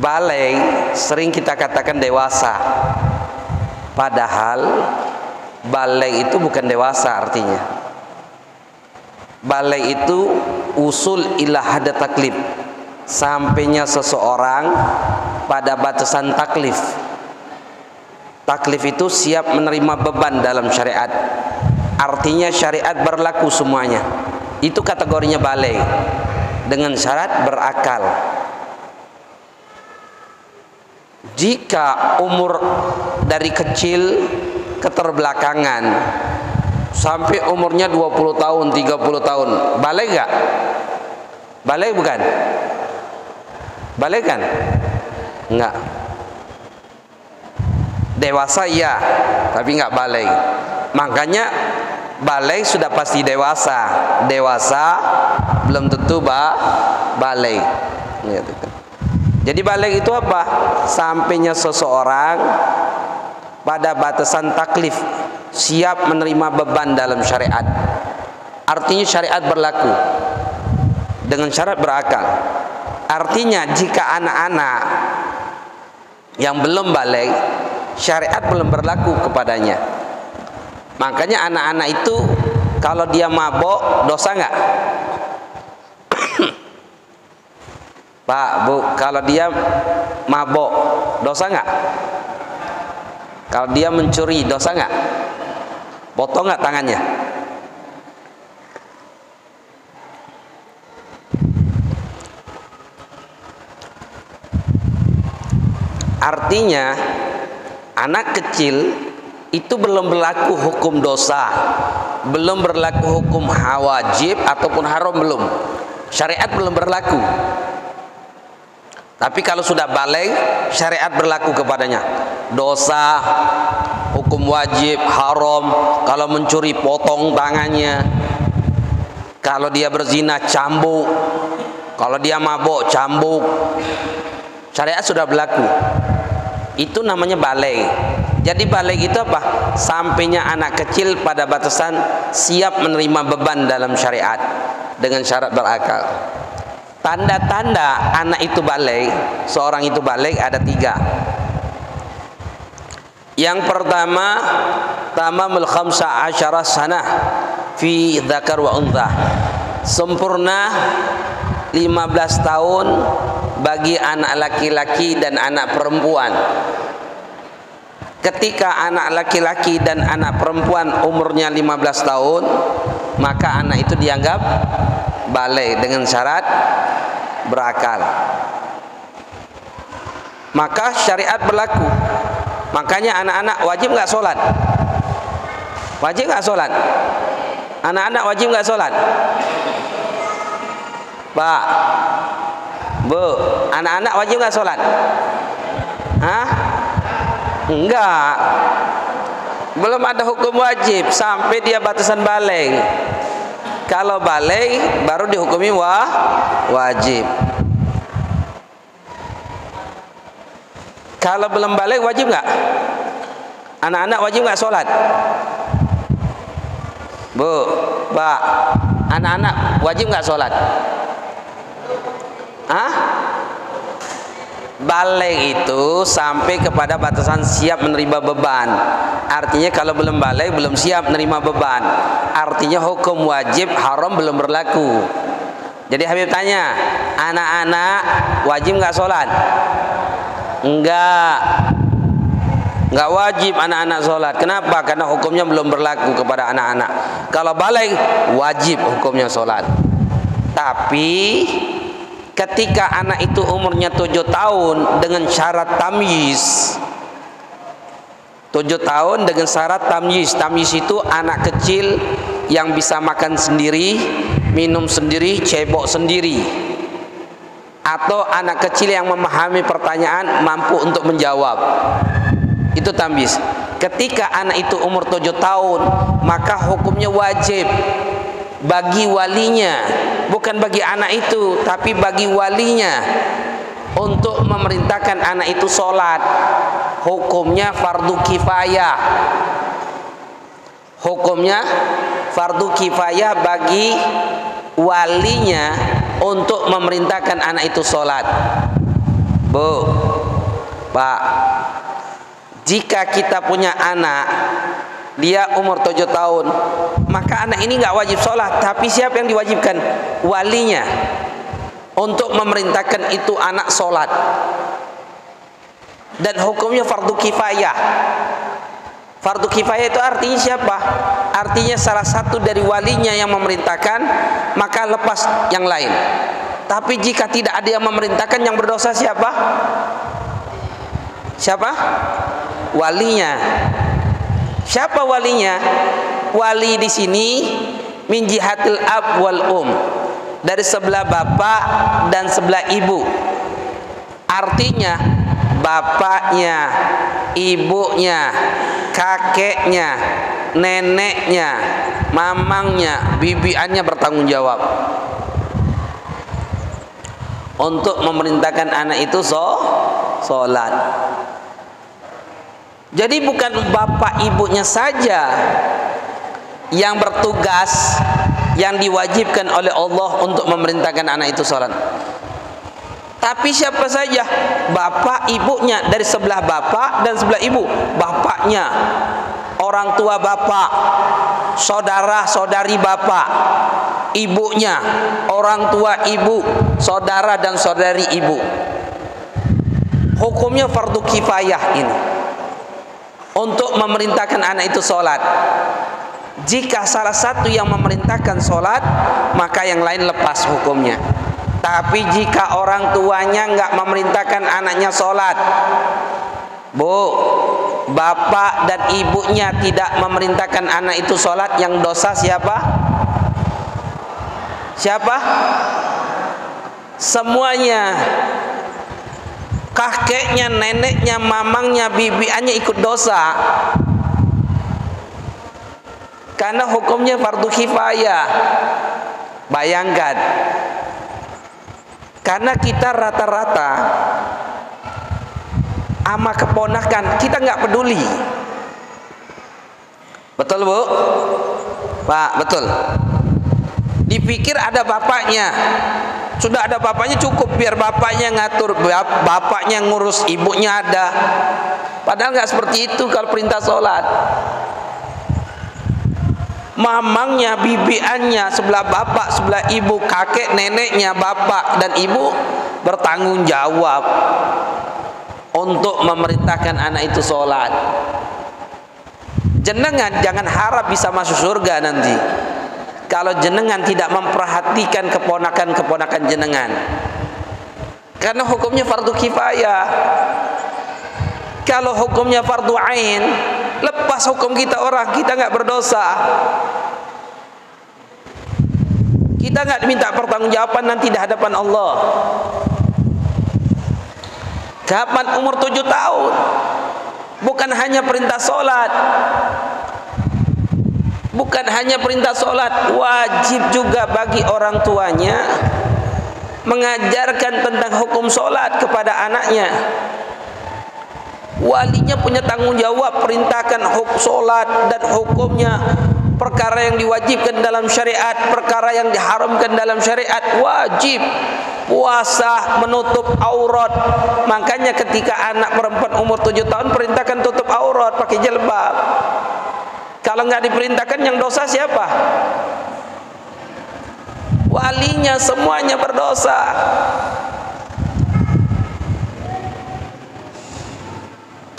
Balai sering kita katakan dewasa, padahal balai itu bukan dewasa artinya. Balai itu usul ila hada taklif, sampainya seseorang pada batasan taklif. Taklif itu siap menerima beban dalam syariat, artinya syariat berlaku semuanya. Itu kategorinya balai, dengan syarat berakal. Jika umur dari kecil keterbelakangan sampai umurnya 20 tahun, 30 tahun, balai enggak? Balai bukan? Balai kan? Enggak. Dewasa iya, tapi enggak balai. Makanya balai sudah pasti dewasa. Dewasa belum tentu balai. Jadi balai itu apa? Sampainya seseorang pada batasan taklif, siap menerima beban dalam syariat. Artinya syariat berlaku dengan syarat berakal. Artinya jika anak-anak yang belum balai, syariat belum berlaku kepadanya. Makanya anak-anak itu kalau dia mabok dosa nggak? Pak, Bu, kalau dia mabok dosa nggak? Kalau dia mencuri dosa nggak? Potong nggak tangannya? Artinya anak kecil itu belum berlaku hukum dosa, belum berlaku hukum wajib ataupun haram, belum. Syariat belum berlaku. Tapi kalau sudah balai, syariat berlaku kepadanya. Dosa, hukum wajib, haram. Kalau mencuri potong tangannya. Kalau dia berzina cambuk. Kalau dia mabuk cambuk. Syariat sudah berlaku. Itu namanya balai. Jadi balai itu apa? Sampainya anak kecil pada batasan siap menerima beban dalam syariat dengan syarat berakal. Tanda-tanda anak itu balai, seorang itu balai ada 3. Yang pertama, tamamul khamsa asyara sanah fi dzakar wa untha. Sempurna 15 tahun bagi anak laki-laki dan anak perempuan. Ketika anak laki-laki dan anak perempuan umurnya 15 tahun, maka anak itu dianggap balai dengan syarat berakal. Maka syariat berlaku. Makanya anak-anak wajib nggak sholat? Wajib nggak sholat? Anak-anak wajib nggak sholat? Pak, Bu, anak-anak wajib nggak sholat? Hah? Enggak. Belum ada hukum wajib sampai dia batasan balai. Kalau balai baru dihukumi wajib. Kalau belum balai wajib nggak? Anak-anak wajib nggak sholat? Bu, Pak, anak-anak wajib nggak sholat? Hah? Balai itu sampai kepada batasan siap menerima beban. Artinya kalau belum balai belum siap menerima beban. Artinya hukum wajib haram belum berlaku. Jadi Habib tanya, anak-anak wajib nggak sholat? Enggak wajib anak-anak sholat. Kenapa? Karena hukumnya belum berlaku kepada anak-anak. Kalau balai wajib hukumnya sholat. Tapi ketika anak itu umurnya 7 tahun dengan syarat tamyiz. 7 tahun dengan syarat tamyiz. Tamyiz itu anak kecil yang bisa makan sendiri, minum sendiri, cebok sendiri. Atau anak kecil yang memahami pertanyaan, mampu untuk menjawab. Itu tamyiz. Ketika anak itu umur 7 tahun, maka hukumnya wajib bagi walinya, bukan bagi anak itu, tapi bagi walinya untuk memerintahkan anak itu sholat. Hukumnya fardu kifayah. Hukumnya fardu kifayah bagi walinya untuk memerintahkan anak itu sholat. Bu, Pak, jika kita punya anak, dia umur 7 tahun, maka anak ini nggak wajib sholat. Tapi siapa yang diwajibkan? Walinya, untuk memerintahkan itu anak sholat. Dan hukumnya fardu kifayah. Fardu kifayah itu artinya siapa? Artinya salah satu dari walinya yang memerintahkan, maka lepas yang lain. Tapi jika tidak ada yang memerintahkan, yang berdosa siapa? Siapa? Walinya. Siapa walinya? Wali di sini min jihatil ab wal dari sebelah bapak dan sebelah ibu. Artinya bapaknya, ibunya, kakeknya, neneknya, mamangnya, bibiannya bertanggung jawab untuk memerintahkan anak itu sholat. Jadi bukan bapak ibunya saja yang bertugas, yang diwajibkan oleh Allah untuk memerintahkan anak itu sholat. Tapi siapa saja, bapak ibunya dari sebelah bapak dan sebelah ibu. Bapaknya, orang tua bapak, saudara saudari bapak. Ibunya, orang tua ibu, saudara dan saudari ibu. Hukumnya fardu kifayah ini, untuk memerintahkan anak itu sholat. Jika salah satu yang memerintahkan sholat, maka yang lain lepas hukumnya. Tapi jika orang tuanya nggak memerintahkan anaknya sholat, Bu, bapak dan ibunya tidak memerintahkan anak itu sholat, yang dosa siapa? Siapa? Semuanya. Kakeknya, neneknya, mamangnya, bibiannya ikut dosa. Karena hukumnya fardu kifayah. Bayangkan, karena kita rata-rata ama keponakan kita nggak peduli. Betul Bu? Pak, betul. Dipikir ada bapaknya, sudah ada bapaknya cukup, biar bapaknya ngatur, bapaknya ngurus, ibunya ada. Padahal nggak seperti itu kalau perintah sholat. Mamangnya, bibiannya, sebelah bapak, sebelah ibu, kakek, neneknya, bapak dan ibu bertanggung jawab untuk memerintahkan anak itu sholat. Jenengan jangan harap bisa masuk surga nanti kalau jenengan tidak memperhatikan keponakan-keponakan jenengan. Karena hukumnya fardu kifayah. Kalau hukumnya fardu ain, lepas hukum kita orang, kita nggak berdosa. Kita nggak diminta pertanggungjawaban nanti di hadapan Allah. Kapan umur 7 tahun? Bukan hanya perintah sholat, bukan hanya perintah sholat, wajib juga bagi orang tuanya mengajarkan tentang hukum sholat kepada anaknya. Walinya punya tanggung jawab perintahkan hukum sholat dan hukumnya, perkara yang diwajibkan dalam syariat, perkara yang diharamkan dalam syariat. Wajib puasa, menutup aurat. Makanya ketika anak perempuan umur 7 tahun perintahkan tutup aurat, pakai jilbab. Kalau nggak diperintahkan, yang dosa siapa? Walinya, semuanya berdosa.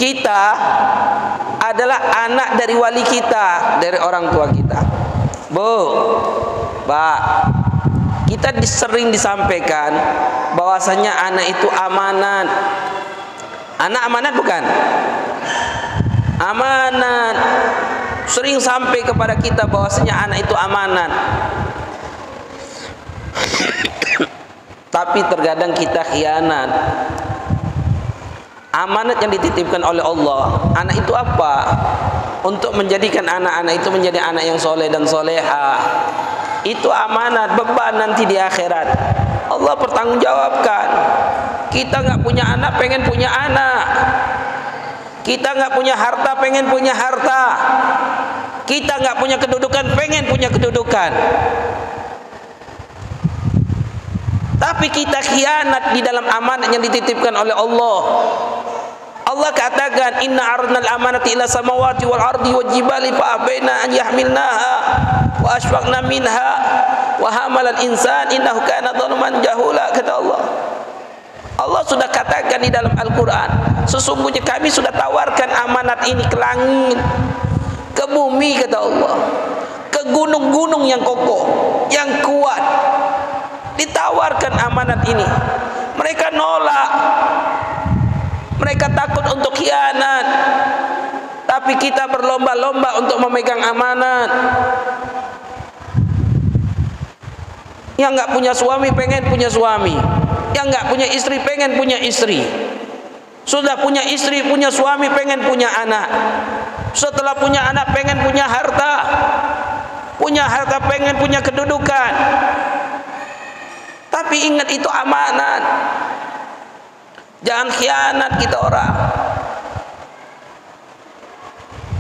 Kita adalah anak dari wali kita, dari orang tua kita. Bu, Pak, kita sering disampaikan bahwasanya anak itu amanat. Anak amanat bukan? Amanat. Sering sampai kepada kita bahwasanya anak itu amanat. Tapi terkadang kita khianat. Amanat yang dititipkan oleh Allah, anak itu apa? Untuk menjadikan anak-anak itu menjadi anak yang soleh dan soleha. Itu amanat, beban nanti di akhirat. Allah pertanggungjawabkan. Kita nggak punya anak, pengen punya anak. Kita nggak punya harta, pengen punya harta. Kita nggak punya kedudukan, pengen punya kedudukan. Tapi kita khianat di dalam amanat yang dititipkan oleh Allah. Allah katakan, inna aradnal amanati ila samawati wal ardi wal jibali fa abaina an yahmilnaha wa ashfaqna minha wa hamalal insan innahu kana zaluman jahula, kata Allah. Allah sudah katakan di dalam Al-Quran, sesungguhnya kami sudah tawarkan amanat ini ke langit, ke bumi, kata Allah, ke gunung-gunung yang kokoh, yang kuat. Ditawarkan amanat ini, mereka nolak, mereka takut untuk khianat. Tapi kita berlomba-lomba untuk memegang amanat. Yang nggak punya suami pengen punya suami, yang nggak punya istri pengen punya istri. Sudah punya istri, punya suami, pengen punya anak. Setelah punya anak pengen punya harta, pengen punya kedudukan. Tapi ingat, itu amanat. Jangan khianat kita orang.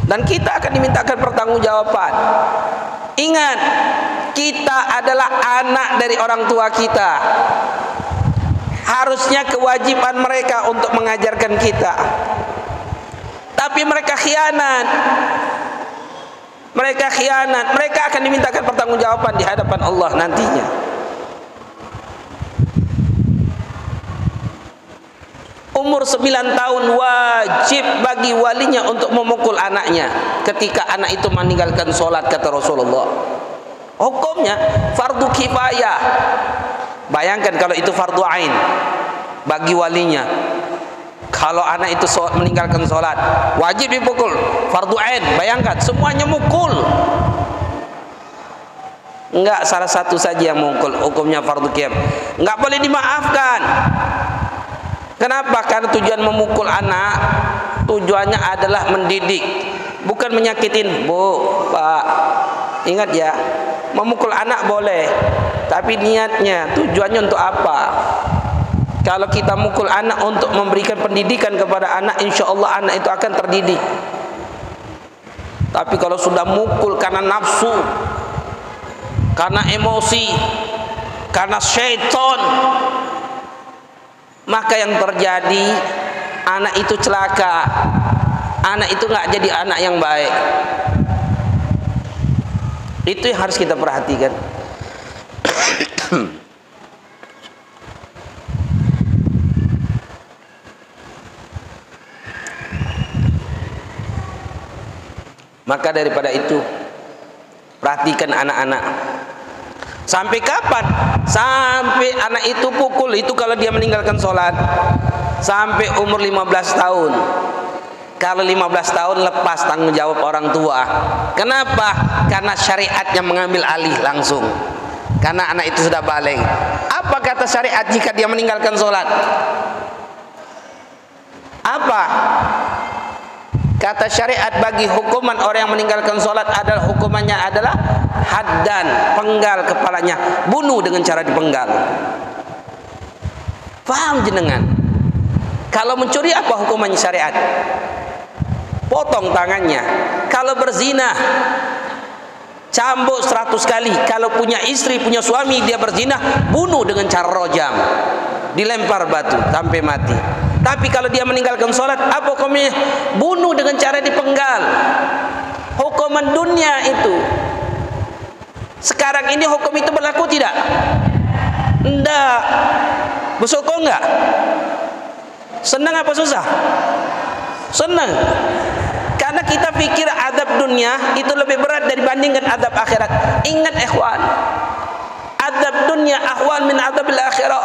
Dan kita akan dimintakan pertanggungjawaban. Ingat, kita adalah anak dari orang tua kita. Harusnya kewajiban mereka untuk mengajarkan kita. Tapi mereka khianat. Mereka akan dimintakan pertanggungjawaban di hadapan Allah nantinya. Umur 9 tahun wajib bagi walinya untuk memukul anaknya ketika anak itu meninggalkan sholat, kata Rasulullah. Hukumnya fardu kifayah. Bayangkan kalau itu fardu ain bagi walinya. Kalau anak itu meninggalkan sholat, wajib dipukul, fardu ain. Bayangkan semuanya mukul. Enggak, salah satu saja yang mukul, hukumnya fardu kifayah. Enggak boleh dimaafkan. Kenapa? Karena tujuan memukul anak, tujuannya adalah mendidik, bukan menyakitin. Bu, Pak, ingat ya, memukul anak boleh, tapi niatnya, tujuannya untuk apa? Kalau kita mukul anak untuk memberikan pendidikan kepada anak, insya Allah anak itu akan terdidik. Tapi kalau sudah mukul karena nafsu, karena emosi, karena syaitan, maka yang terjadi, anak itu celaka, anak itu nggak jadi anak yang baik. Itu yang harus kita perhatikan. Maka daripada itu, perhatikan anak-anak. Sampai kapan? Sampai anak itu pukul, itu kalau dia meninggalkan sholat, sampai umur 15 tahun. Kalau 15 tahun lepas tanggung jawab orang tua. Kenapa? Karena syariatnya mengambil alih langsung. Karena anak itu sudah baligh. Apa kata syariat jika dia meninggalkan sholat? Apa? Kata syariat bagi hukuman orang yang meninggalkan sholat adalah, hukumannya adalah haddan, penggal kepalanya, bunuh dengan cara dipenggal. Paham jenengan? Kalau mencuri apa hukumannya syariat? Potong tangannya. Kalau berzina, cambuk 100 kali. Kalau punya istri, punya suami, dia berzina, bunuh dengan cara rojam, dilempar batu sampai mati. Tapi kalau dia meninggalkan sholat, apa hukumnya? Bunuh dengan cara dipenggal. Hukuman dunia itu. Sekarang ini hukum itu berlaku tidak? Enggak. Bersyukur enggak? Senang apa susah? Senang. Karena kita pikir azab dunia itu lebih berat dibandingkan azab akhirat. Ingat ikhwan, azab dunia ahwan min azabil akhirah.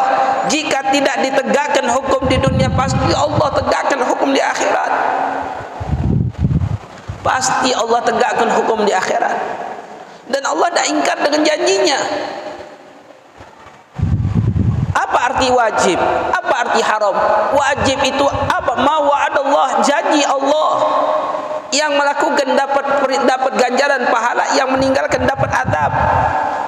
Jika tidak ditegakkan hukum di dunia, pasti Allah tegakkan hukum di akhirat. Pasti Allah tegakkan hukum di akhirat. Dan Allah dah ingkar dengan janjinya. Apa arti wajib? Apa arti haram? Wajib itu apa? Ma wa'adallah, janji Allah. Yang melakukan dapat ganjaran pahala, yang meninggalkan dapat azab.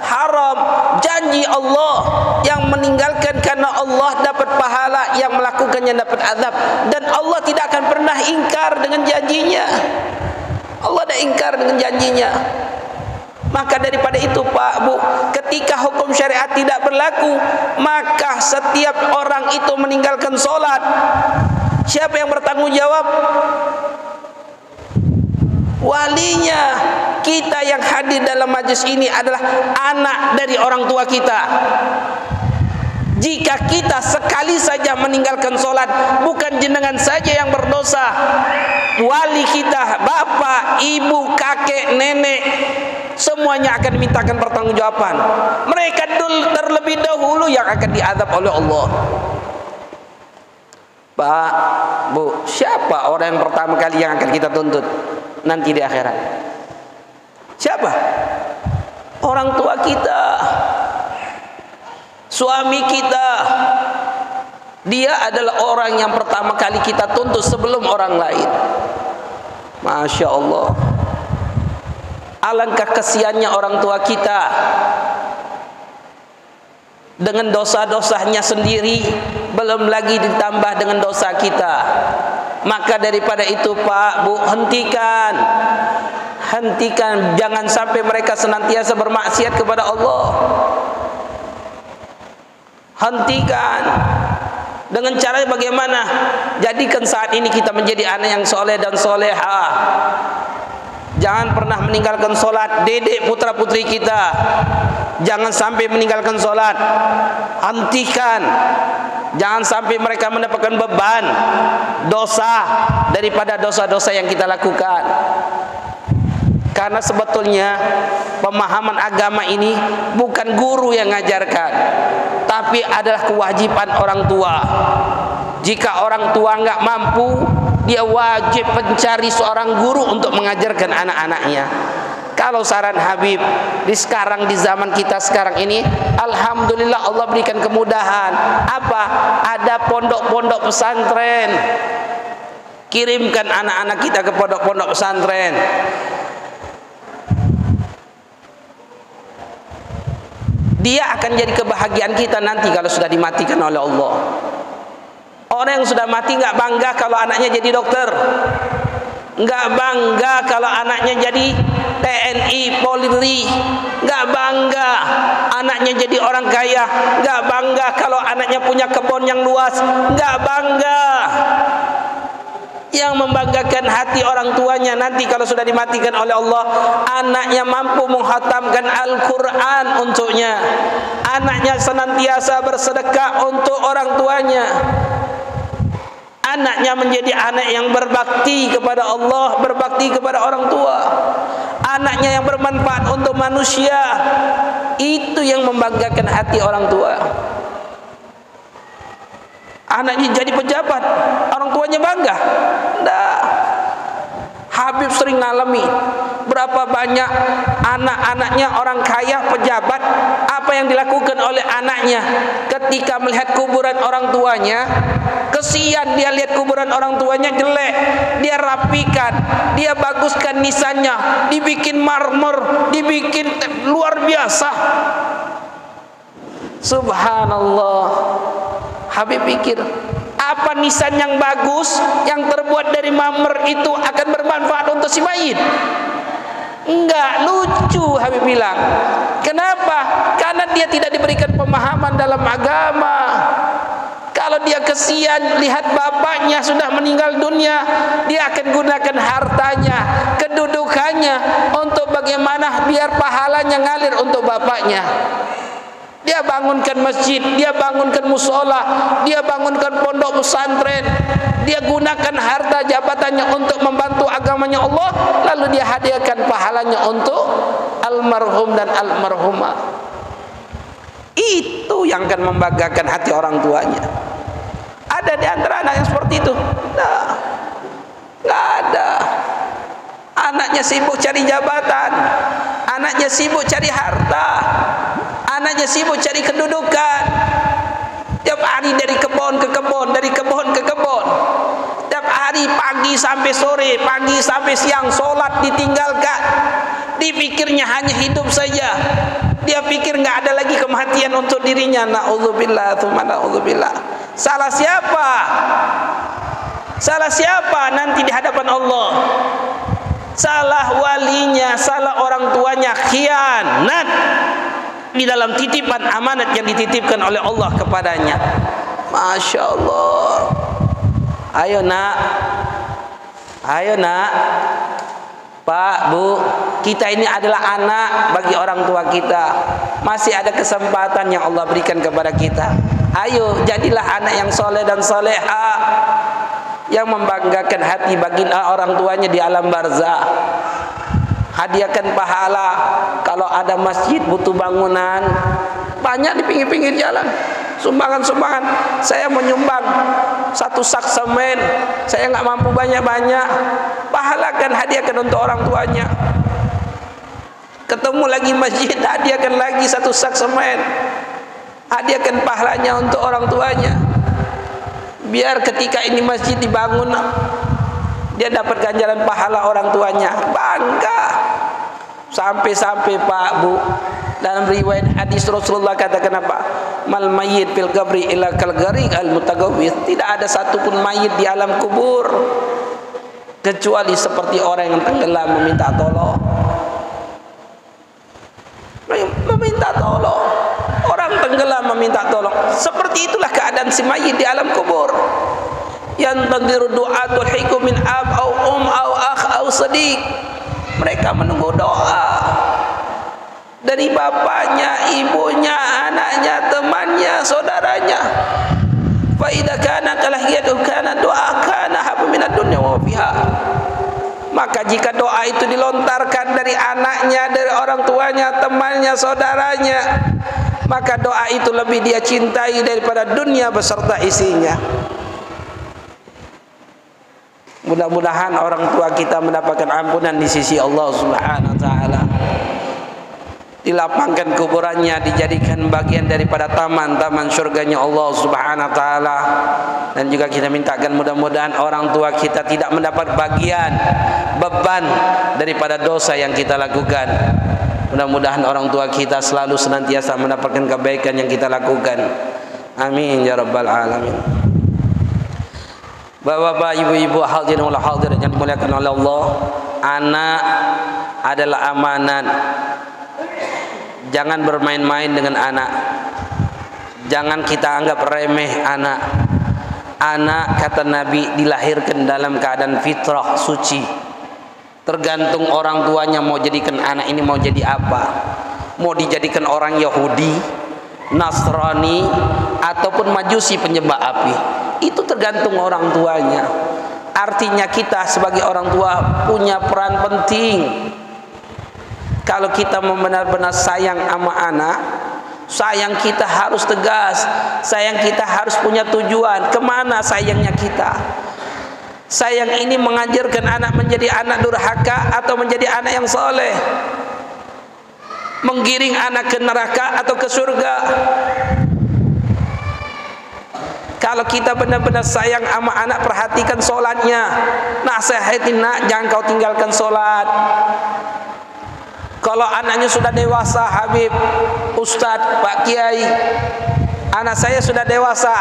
Haram, janji Allah, yang meninggalkan karena Allah dapat pahala, yang melakukannya dapat azab. Dan Allah tidak akan pernah ingkar dengan janjinya. Allah dah ingkar dengan janjinya. Maka daripada itu Pak Bu, ketika hukum syariat tidak berlaku, maka setiap orang itu meninggalkan sholat, siapa yang bertanggung jawab? Walinya. Kita yang hadir dalam majlis ini adalah anak dari orang tua kita. Jika kita sekali saja meninggalkan sholat, bukan jenengan saja yang berdosa, wali kita, bapak, ibu, kakek, nenek, semuanya akan dimintakan pertanggungjawaban. Mereka terlebih dahulu yang akan diazab oleh Allah. Pak, Bu, siapa orang yang pertama kali yang akan kita tuntut nanti di akhirat? Siapa? Orang tua kita, suami kita. Dia adalah orang yang pertama kali kita tuntut sebelum orang lain. Masya Allah. Alangkah kesiannya orang tua kita dengan dosa-dosanya sendiri, belum lagi ditambah dengan dosa kita. Maka daripada itu Pak, Bu, hentikan, jangan sampai mereka senantiasa bermaksiat kepada Allah. Hentikan. Dengan cara bagaimana? Jadikan saat ini kita menjadi anak yang soleh dan soleha. Jangan pernah meninggalkan solat. Dedek putra putri kita, jangan sampai meninggalkan solat. Hentikan. Jangan sampai mereka mendapatkan beban dosa daripada dosa-dosa yang kita lakukan. Karena sebetulnya pemahaman agama ini bukan guru yang ngajarkan, tapi adalah kewajiban orang tua. Jika orang tua nggak mampu, dia wajib mencari seorang guru untuk mengajarkan anak-anaknya. Kalau saran Habib, di zaman kita sekarang ini, alhamdulillah Allah berikan kemudahan. Apa? Ada pondok-pondok pesantren. Kirimkan anak-anak kita ke pondok-pondok pesantren. Dia akan jadi kebahagiaan kita nanti kalau sudah dimatikan oleh Allah. Orang yang sudah mati nggak bangga kalau anaknya jadi dokter, nggak bangga kalau anaknya jadi TNI, Polri, nggak bangga anaknya jadi orang kaya, nggak bangga kalau anaknya punya kebun yang luas, nggak bangga. Yang membanggakan hati orang tuanya nanti kalau sudah dimatikan oleh Allah, anaknya mampu menghatamkan Al-Quran untuknya, anaknya senantiasa bersedekah untuk orang tuanya, anaknya menjadi anak yang berbakti kepada Allah, berbakti kepada orang tua, anaknya yang bermanfaat untuk manusia. Itu yang membanggakan hati orang tua. Anaknya jadi pejabat, orang tuanya bangga? Enggak. Habib sering ngalami berapa banyak anak-anaknya orang kaya pejabat, apa yang dilakukan oleh anaknya ketika melihat kuburan orang tuanya. Kesian dia lihat kuburan orang tuanya jelek, dia rapikan, dia baguskan nisannya, dibikin marmer, dibikin luar biasa. Subhanallah. Habib pikir, apa nisan yang bagus yang terbuat dari marmer itu akan bermanfaat untuk si mayit? Enggak, lucu Habib bilang. Kenapa? Karena dia tidak diberikan pemahaman dalam agama. Kalau dia kesian lihat bapaknya sudah meninggal dunia, dia akan gunakan hartanya, kedudukannya untuk bagaimana biar pahalanya ngalir untuk bapaknya. Dia bangunkan masjid, dia bangunkan musola, dia bangunkan pondok pesantren, dia gunakan harta jabatannya untuk membantu agamanya Allah, lalu dia hadiahkan pahalanya untuk almarhum dan almarhumah. Itu yang akan membanggakan hati orang tuanya. Ada di antara anak yang seperti itu? Nah, nggak ada. Anaknya sibuk cari jabatan, anaknya sibuk cari harta, anaknya sibuk cari kedudukan. Tiap hari dari kebun ke kebun, dari kebun ke kebun. Tiap hari pagi sampai sore, pagi sampai siang, sholat ditinggalkan. Dipikirnya hanya hidup saja. Dia pikir nggak ada lagi kematian untuk dirinya. Na'udzubillah, tsumma na'udzubillah. Salah siapa? Salah siapa nanti di hadapan Allah? salah walinya, salah orang tuanya, khianat di dalam titipan amanat yang dititipkan oleh Allah kepadanya. Masya Allah. Ayo nak, Pak, Bu, kita ini adalah anak bagi orang tua kita. Masih ada kesempatan yang Allah berikan kepada kita. Ayo jadilah anak yang soleh dan soleha, yang membanggakan hati bagi orang tuanya di alam barzah. Hadiahkan pahala. Kalau ada masjid butuh bangunan, banyak di pinggir-pinggir jalan, sumbangan-sumbangan. Saya menyumbang 1 sak semen, saya nggak mampu banyak-banyak, pahalakan, hadiahkan untuk orang tuanya. Ketemu lagi masjid, hadiahkan lagi 1 sak semen, hadiahkan pahalanya untuk orang tuanya. Biar ketika ini masjid dibangun, dia dapat ganjaran pahala orang tuanya, bangga. Sampai-sampai Pak, Bu, dalam riwayat hadis Rasulullah katakan apa? Mal mayyit fil qabri illa kal gharik al mutagawwith. Tidak ada satupun mayit di alam kubur kecuali seperti orang yang tenggelam meminta tolong. Meminta tolong. Orang tenggelam meminta tolong. Seperti itulah keadaan si mayit di alam kubur. Yang tandiru du'atul hikum min ab au au akh au sadiq. Mereka menunggu doa dari bapaknya, ibunya, anaknya, temannya, saudaranya. Fa idza kana kalahiyatu kana doa kana habu minad dunya wa fiha. Maka jika doa itu dilontarkan dari anaknya, dari orang tuanya, temannya, saudaranya, maka doa itu lebih dia cintai daripada dunia beserta isinya. Mudah-mudahan orang tua kita mendapatkan ampunan di sisi Allah Subhanahu wa taala. Dilapangkan kuburannya, dijadikan bagian daripada taman-taman surganya Allah Subhanahu wa taala. Dan juga kita mintakan mudah-mudahan orang tua kita tidak mendapat bagian beban daripada dosa yang kita lakukan. Mudah-mudahan orang tua kita selalu senantiasa mendapatkan kebaikan yang kita lakukan. Amin ya rabbal alamin. Bapak-bapak, ibu-ibu, hadirin wal hadirat yang dimuliakan oleh Allah, anak adalah amanat. Jangan bermain-main dengan anak. Jangan kita anggap remeh anak. Anak, kata Nabi, dilahirkan dalam keadaan fitrah, suci. Tergantung orang tuanya mau jadikan anak ini mau jadi apa. Mau dijadikan orang Yahudi, Nasrani, ataupun Majusi penyembah api. Itu tergantung orang tuanya. Artinya kita sebagai orang tua punya peran penting. Kalau kita benar-benar sayang sama anak, sayang kita harus tegas. Sayang kita harus punya tujuan. Kemana sayangnya kita? Sayang ini mengajarkan anak menjadi anak durhaka atau menjadi anak yang soleh? Menggiring anak ke neraka atau ke surga? Kalau kita benar-benar sayang sama anak, perhatikan solatnya. Nasihatin, nak, jangan kau tinggalkan solat. Kalau anaknya sudah dewasa, Habib, Ustadz, Pak Kiai, anak saya sudah dewasa,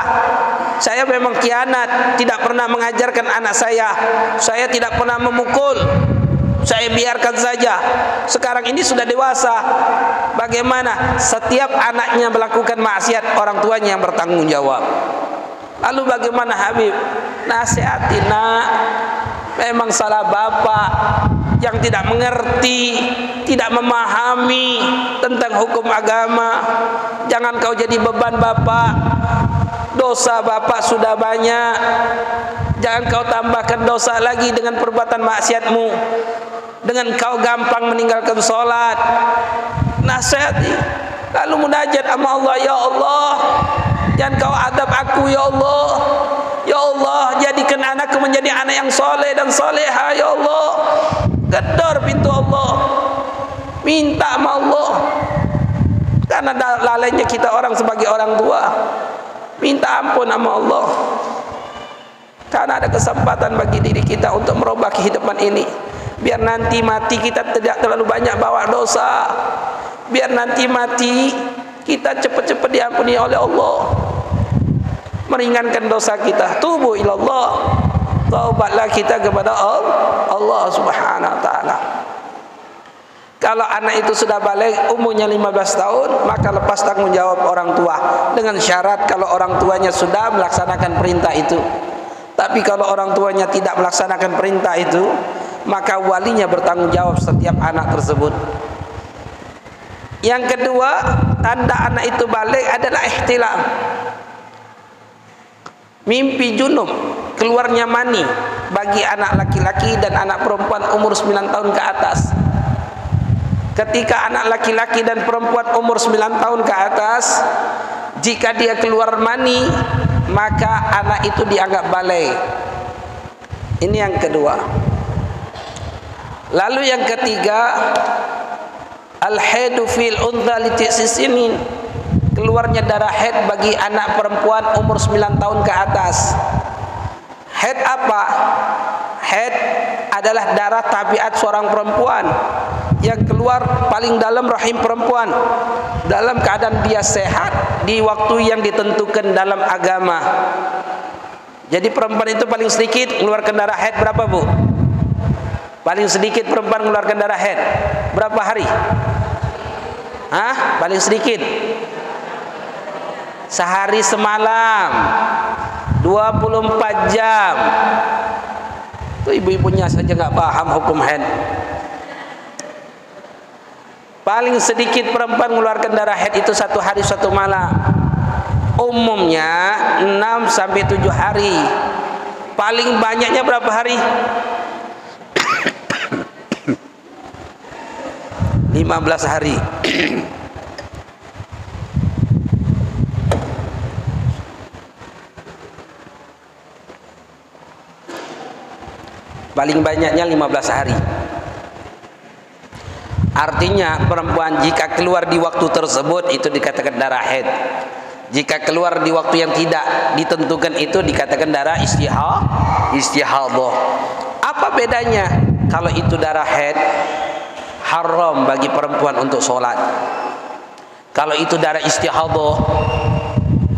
saya memang khianat, tidak pernah mengajarkan anak saya tidak pernah memukul, saya biarkan saja. Sekarang ini sudah dewasa, bagaimana? Setiap anaknya melakukan maksiat, orang tuanya yang bertanggung jawab. Lalu bagaimana, Habib? Nasihatin, nak, memang salah bapak yang tidak mengerti, tidak memahami tentang hukum agama. Jangan kau jadi beban bapak. Dosa bapak sudah banyak. Jangan kau tambahkan dosa lagi dengan perbuatan maksiatmu, dengan kau gampang meninggalkan sholat. Nasihati. Lalu munajat sama Allah, ya Allah, jangan kau adab aku, ya Allah. Ya Allah, jadikan anakku menjadi anak yang soleh dan soleha, ya Allah. Gedor pintu Allah, minta sama Allah. Karena lalainya kita orang sebagai orang tua, minta ampun sama Allah. Karena ada kesempatan bagi diri kita untuk merubah kehidupan ini. Biar nanti mati kita tidak terlalu banyak bawa dosa. Biar nanti mati kita cepat-cepat diampuni oleh Allah, meringankan dosa kita. Tubu ilallah, Taubatlah kita kepada Allah Subhanahu wa taala. Kalau anak itu sudah balik umurnya 15 tahun, maka lepas tanggung jawab orang tua, dengan syarat kalau orang tuanya sudah melaksanakan perintah itu. Tapi kalau orang tuanya tidak melaksanakan perintah itu, maka walinya bertanggung jawab setiap anak tersebut. Yang kedua, tanda anak itu balik adalah ihtilam. Mimpi junub, keluarnya mani bagi anak laki-laki dan anak perempuan umur 9 tahun ke atas. Ketika anak laki-laki dan perempuan umur 9 tahun ke atas, jika dia keluar mani, maka anak itu dianggap balik. Ini yang kedua. Lalu yang ketiga, al-haidu fil untha li tis'inin, keluarnya darah haid bagi anak perempuan umur 9 tahun ke atas. Haid apa? Haid adalah darah tabiat seorang perempuan yang keluar paling dalam rahim perempuan dalam keadaan dia sehat di waktu yang ditentukan dalam agama. Jadi perempuan itu paling sedikit mengeluarkan darah haid berapa, Bu? Paling sedikit perempuan mengeluarkan darah haid berapa hari? Hah? Paling sedikit sehari semalam, 24 jam. Itu ibu-ibunya saja nggak paham hukum haid. Paling sedikit perempuan mengeluarkan darah haid itu 1 hari 1 malam. Umumnya 6 sampai 7 hari. Paling banyaknya berapa hari? 15 hari. Paling banyaknya 15 hari. Artinya perempuan jika keluar di waktu tersebut itu dikatakan darah haid. Jika keluar di waktu yang tidak ditentukan itu dikatakan darah istihadah. Apa bedanya? Kalau itu darah haid, haram bagi perempuan untuk sholat. Kalau itu darah istihadah,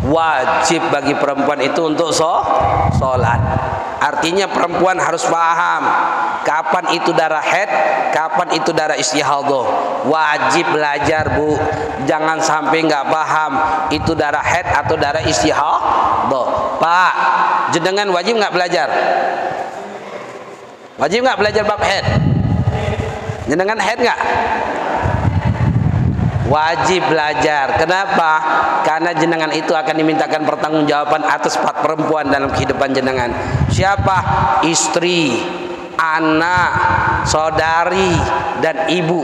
wajib bagi perempuan itu untuk sholat. Artinya perempuan harus paham kapan itu darah haid, kapan itu darah istihadah. Wajib belajar, Bu. Jangan sampai nggak paham itu darah haid atau darah istihadah. Pak, jenengan wajib nggak belajar? Wajib nggak belajar bab haid? Jenengan haid nggak? Wajib belajar. Kenapa? Karena jenengan itu akan dimintakan pertanggungjawaban atas 4 perempuan dalam kehidupan jenengan. Siapa? Istri, anak, saudari, dan ibu.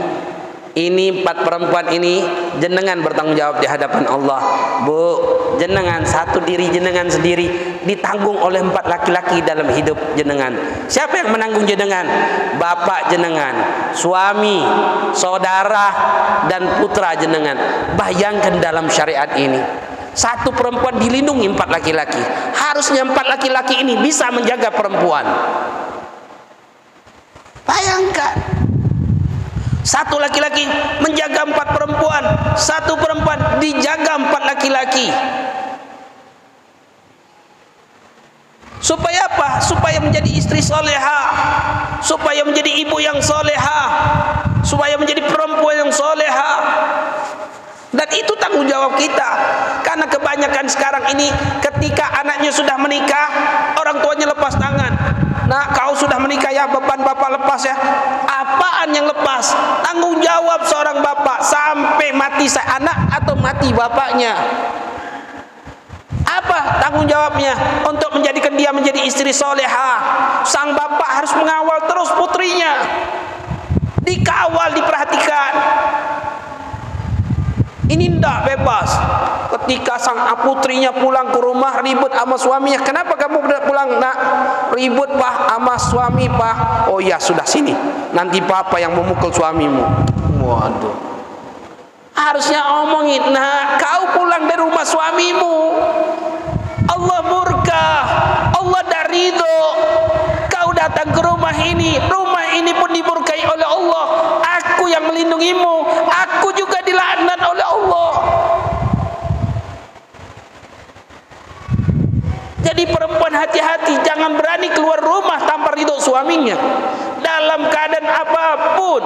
Ini 4 perempuan ini jenengan bertanggung jawab di hadapan Allah. Bu, jenengan satu diri jenengan sendiri ditanggung oleh 4 laki-laki dalam hidup jenengan. Siapa yang menanggung jenengan? Bapak jenengan, suami, saudara, dan putra jenengan. Bayangkan dalam syariat ini, satu perempuan dilindungi 4 laki-laki. Harusnya 4 laki-laki ini bisa menjaga perempuan. Bayangkan, satu laki-laki menjaga 4 perempuan, satu perempuan dijaga 4 laki-laki. Supaya apa? Supaya menjadi istri soleha, supaya menjadi ibu yang soleha, supaya menjadi perempuan yang soleha. Dan itu tanggung jawab kita. Karena kebanyakan sekarang ini ketika anaknya sudah menikah, orang tuanya lepas tangan. Nah, kau sudah menikah ya, beban bapak lepas ya. Apaan yang lepas? Tanggung jawab seorang bapak sampai mati anak atau mati bapaknya. Apa tanggung jawabnya? Untuk menjadikan dia menjadi istri soleha. Sang bapak harus mengawal terus putrinya, dikawal, diperhatikan. Ini tidak bebas. Ketika sang putrinya pulang ke rumah ribut sama suaminya. Kenapa kamu tidak pulang, nak? Ribut, Pak, sama suami, Pak. Oh ya, sudah, sini. Nanti papa yang memukul suamimu. Waduh. Harusnya omongin, nah, kau pulang dari rumah suamimu, Allah murka, Allah tidak ridho. Kau datang ke rumah ini pun dimurkai oleh Allah. Aku yang melindungimu, aku juga dilaknat oleh Allah. Jadi perempuan hati-hati, jangan berani keluar rumah suaminya dalam keadaan apapun.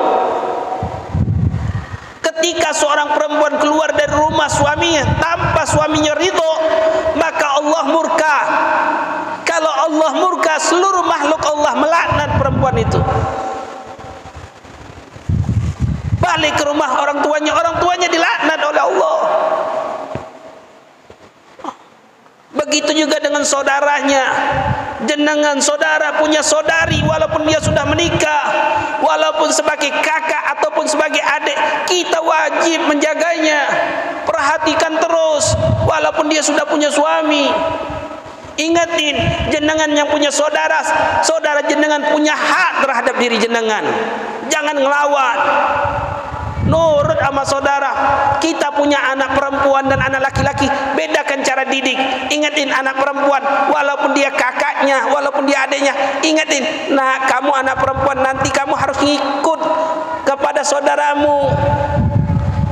Ketika seorang perempuan keluar dari rumah suaminya tanpa suaminya ridho, maka Allah murka. Kalau Allah murka, seluruh makhluk Allah melaknat perempuan itu. Balik ke rumah orang tuanya dilaknat oleh Allah. Begitu juga dengan saudaranya. Jenengan saudara punya saudari, walaupun dia sudah menikah, walaupun sebagai kakak ataupun sebagai adik, kita wajib menjaganya, perhatikan terus, walaupun dia sudah punya suami. Ingatin, jenengan yang punya saudara, saudara jenengan punya hak terhadap diri jenengan. Jangan ngelawan, nurut sama saudara. Kita punya anak perempuan dan anak laki-laki, bedakan cara didik. Ingatin anak perempuan, walaupun dia kakaknya, walaupun dia adiknya, ingatin, nah kamu anak perempuan, nanti kamu harus ngikut kepada saudaramu.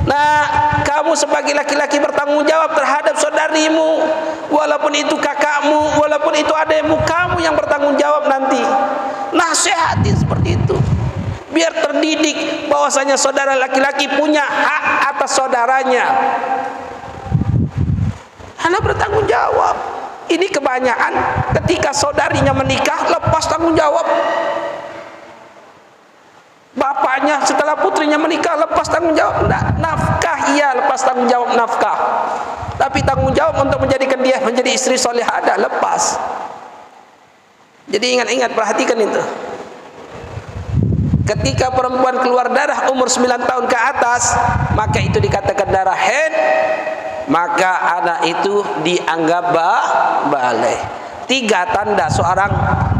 Nah, kamu sebagai laki-laki bertanggung jawab terhadap saudarimu, walaupun itu kakakmu, walaupun itu adikmu, kamu yang bertanggung jawab nanti. Nasihatin seperti itu, biar terdidik bahwasanya saudara laki-laki punya hak atas saudaranya. Anak bertanggung jawab. Ini kebanyakan ketika saudarinya menikah lepas tanggung jawab. Bapaknya setelah putrinya menikah lepas tanggung jawab. Nafkah iya, lepas tanggung jawab nafkah. Tapi tanggung jawab untuk menjadikan dia menjadi istri solehah ada, lepas. Jadi ingat-ingat, perhatikan itu. Ketika perempuan keluar darah umur 9 tahun ke atas, maka itu dikatakan darah haid, maka anak itu dianggap balik. 3 tanda seorang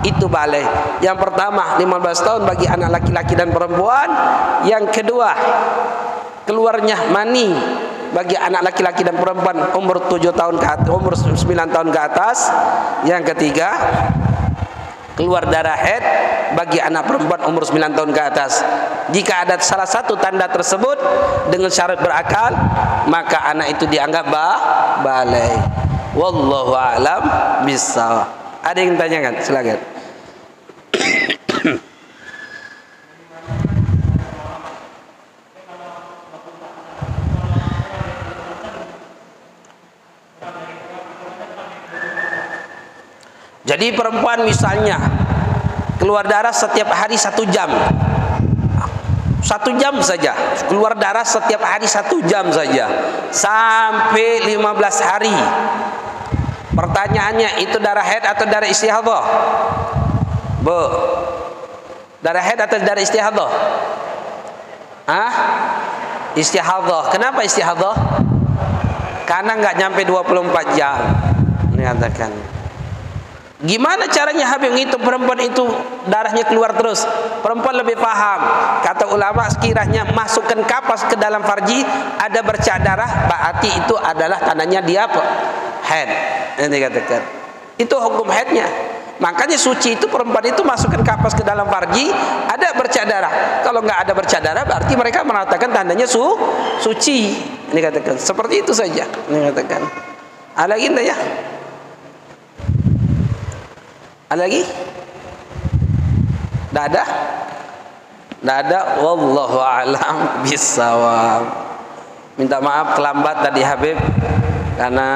itu balik. Yang pertama, 15 tahun bagi anak laki-laki dan perempuan. Yang kedua, keluarnya mani bagi anak laki-laki dan perempuan umur 7 tahun ke atas, umur 9 tahun ke atas. Yang ketiga, keluar darah haid bagi anak perempuan umur 9 tahun ke atas. Jika ada salah satu tanda tersebut dengan syarat berakal, maka anak itu dianggap balik. Wallahu a'lam bissawab. Ada yang tanyakan? Silakan. Jadi perempuan misalnya keluar darah setiap hari 1 jam, 1 jam saja keluar darah setiap hari 1 jam saja sampai 15 hari. Pertanyaannya, itu darah haid atau darah istihadhah? Bu, darah haid atau darah istihadhah? Istihadhah. Kenapa istihadhah? Karena nggak nyampe 24 jam. Ini katakan. Gimana caranya Habib ngitung perempuan itu darahnya keluar terus? Perempuan lebih paham. Kata ulama, sekiranya masukkan kapas ke dalam farji ada bercak darah, berarti itu adalah tandanya dia haid. Ini dikatakan. Itu hukum haidnya. Makanya suci itu perempuan itu masukkan kapas ke dalam farji ada bercak darah. Kalau nggak ada bercak darah berarti mereka mengatakan tandanya suci. Ini katakan. Seperti itu saja. Ini katakan. Ada lagi enggak ya? Ada lagi? Tidak ada? Tidak ada. Wallahu a'lam bissawab. Minta maaf terlambat tadi Habib, karena